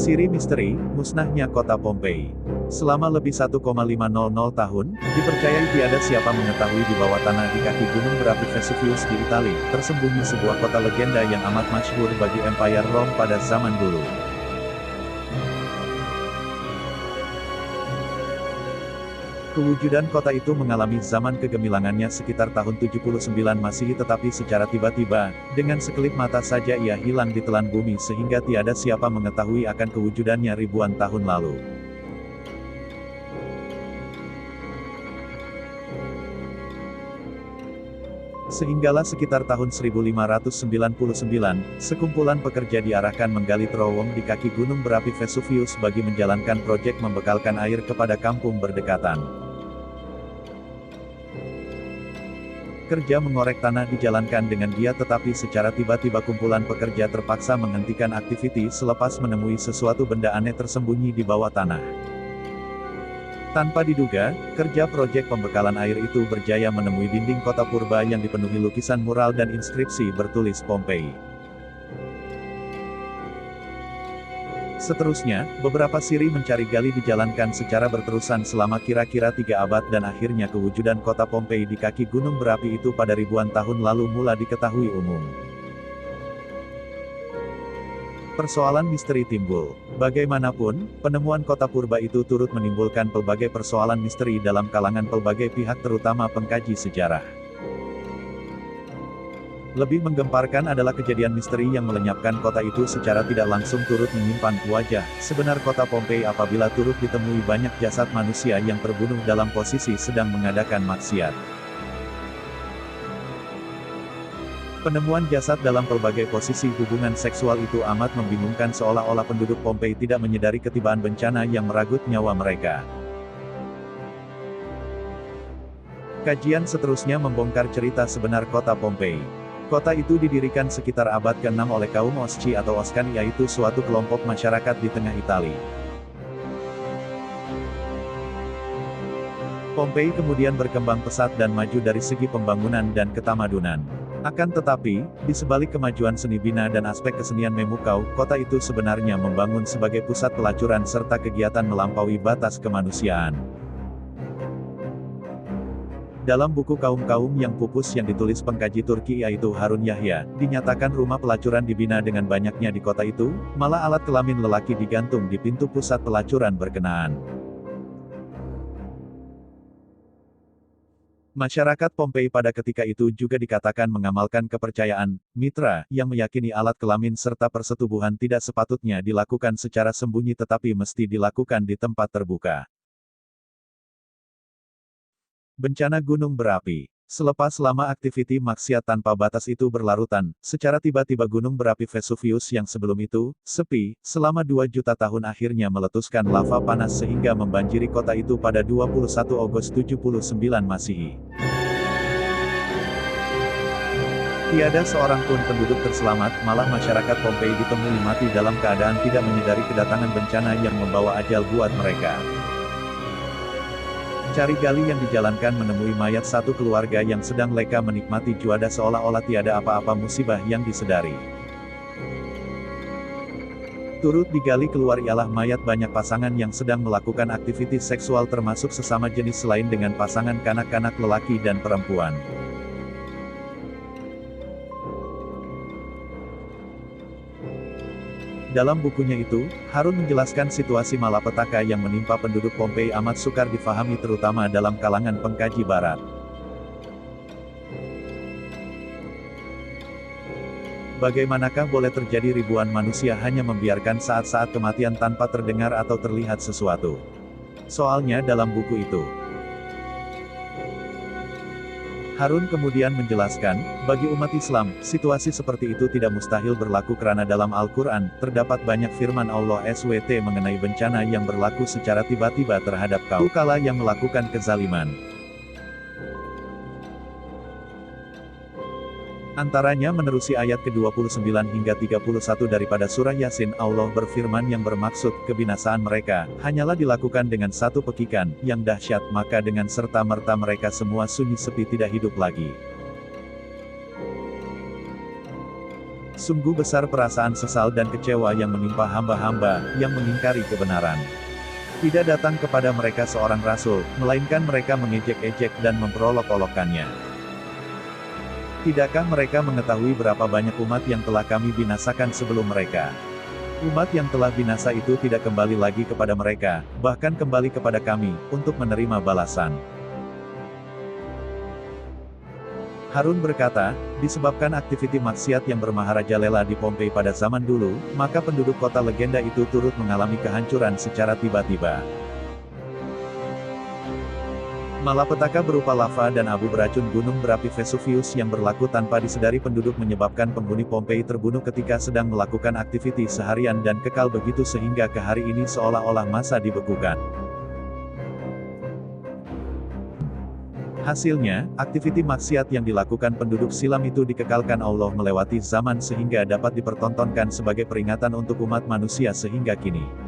Siri misteri, musnahnya kota Pompei. Selama lebih 1,500 tahun, dipercayai tiada siapa mengetahui di bawah tanah di kaki gunung berapi Vesuvius di Italia, tersembunyi sebuah kota legenda yang amat masyhur bagi Empire Rome pada zaman dulu. Kewujudan kota itu mengalami zaman kegemilangannya sekitar tahun 79 Masehi, tetapi secara tiba-tiba, dengan sekelip mata saja ia hilang ditelan bumi sehingga tiada siapa mengetahui akan kewujudannya ribuan tahun lalu. Sehinggalah sekitar tahun 1599, sekumpulan pekerja diarahkan menggali terowong di kaki gunung berapi Vesuvius bagi menjalankan proyek membekalkan air kepada kampung berdekatan. Kerja mengorek tanah dijalankan dengan giat, tetapi secara tiba-tiba kumpulan pekerja terpaksa menghentikan aktiviti selepas menemui sesuatu benda aneh tersembunyi di bawah tanah. Tanpa diduga, kerja proyek pembekalan air itu berjaya menemui dinding kota purba yang dipenuhi lukisan mural dan inskripsi bertulis Pompei. Seterusnya, beberapa siri mencari gali dijalankan secara berterusan selama kira-kira 3 abad dan akhirnya kewujudan kota Pompei di kaki gunung berapi itu pada ribuan tahun lalu mulai diketahui umum. Persoalan misteri timbul. Bagaimanapun, penemuan kota purba itu turut menimbulkan pelbagai persoalan misteri dalam kalangan pelbagai pihak, terutama pengkaji sejarah. Lebih menggemparkan adalah kejadian misteri yang melenyapkan kota itu secara tidak langsung turut menyimpan wajah sebenar kota Pompei apabila turut ditemui banyak jasad manusia yang terbunuh dalam posisi sedang mengadakan maksiat. Penemuan jasad dalam pelbagai posisi hubungan seksual itu amat membingungkan, seolah-olah penduduk Pompei tidak menyadari ketibaan bencana yang meragut nyawa mereka. Kajian seterusnya membongkar cerita sebenar kota Pompei. Kota itu didirikan sekitar abad ke-6 oleh kaum Osci atau Oscan, yaitu suatu kelompok masyarakat di tengah Italia. Pompei kemudian berkembang pesat dan maju dari segi pembangunan dan ketamadunan. Akan tetapi, di sebalik kemajuan seni bina dan aspek kesenian memukau, kota itu sebenarnya membangun sebagai pusat pelacuran serta kegiatan melampaui batas kemanusiaan. Dalam buku Kaum-Kaum yang Pupus yang ditulis pengkaji Turki yaitu Harun Yahya, dinyatakan rumah pelacuran dibina dengan banyaknya di kota itu, malah alat kelamin lelaki digantung di pintu pusat pelacuran berkenaan. Masyarakat Pompei pada ketika itu juga dikatakan mengamalkan kepercayaan Mitra, yang meyakini alat kelamin serta persetubuhan tidak sepatutnya dilakukan secara sembunyi tetapi mesti dilakukan di tempat terbuka. Bencana gunung berapi. Selepas lama aktiviti maksiat tanpa batas itu berlarutan, secara tiba-tiba gunung berapi Vesuvius yang sebelum itu sepi, selama 2 juta tahun akhirnya meletuskan lava panas sehingga membanjiri kota itu pada 21 Agustus 79 Masehi. Tiada seorang pun penduduk terselamat, malah masyarakat Pompei ditemui mati dalam keadaan tidak menyadari kedatangan bencana yang membawa ajal buat mereka. Cari gali yang dijalankan menemui mayat satu keluarga yang sedang leka menikmati juada seolah-olah tiada apa-apa musibah yang disedari. Turut digali keluar ialah mayat banyak pasangan yang sedang melakukan aktivitas seksual termasuk sesama jenis selain dengan pasangan kanak-kanak lelaki dan perempuan. Dalam bukunya itu, Harun menjelaskan situasi malapetaka yang menimpa penduduk Pompei amat sukar difahami terutama dalam kalangan pengkaji barat. Bagaimanakah boleh terjadi ribuan manusia hanya membiarkan saat-saat kematian tanpa terdengar atau terlihat sesuatu? Soalnya dalam buku itu, Harun kemudian menjelaskan, bagi umat Islam, situasi seperti itu tidak mustahil berlaku karena dalam Al-Quran, terdapat banyak firman Allah SWT mengenai bencana yang berlaku secara tiba-tiba terhadap kaum kala yang melakukan kezaliman. Antaranya menerusi ayat ke-29 hingga 31 daripada surah Yasin, Allah berfirman yang bermaksud kebinasaan mereka, hanyalah dilakukan dengan satu pekikan, yang dahsyat, maka dengan serta-merta mereka semua sunyi sepi tidak hidup lagi. Sungguh besar perasaan sesal dan kecewa yang menimpa hamba-hamba yang mengingkari kebenaran. Tidak datang kepada mereka seorang rasul, melainkan mereka mengejek-ejek dan memperolok-olokkannya. Tidakkah mereka mengetahui berapa banyak umat yang telah kami binasakan sebelum mereka? Umat yang telah binasa itu tidak kembali lagi kepada mereka, bahkan kembali kepada kami, untuk menerima balasan. Harun berkata, disebabkan aktiviti maksiat yang bermaharajalela di Pompei pada zaman dulu, maka penduduk kota legenda itu turut mengalami kehancuran secara tiba-tiba. Malapetaka berupa lava dan abu beracun gunung berapi Vesuvius yang berlaku tanpa disadari penduduk menyebabkan penghuni Pompei terbunuh ketika sedang melakukan aktiviti seharian dan kekal begitu sehingga ke hari ini seolah-olah masa dibekukan. Hasilnya, aktiviti maksiat yang dilakukan penduduk silam itu dikekalkan Allah melewati zaman sehingga dapat dipertontonkan sebagai peringatan untuk umat manusia sehingga kini.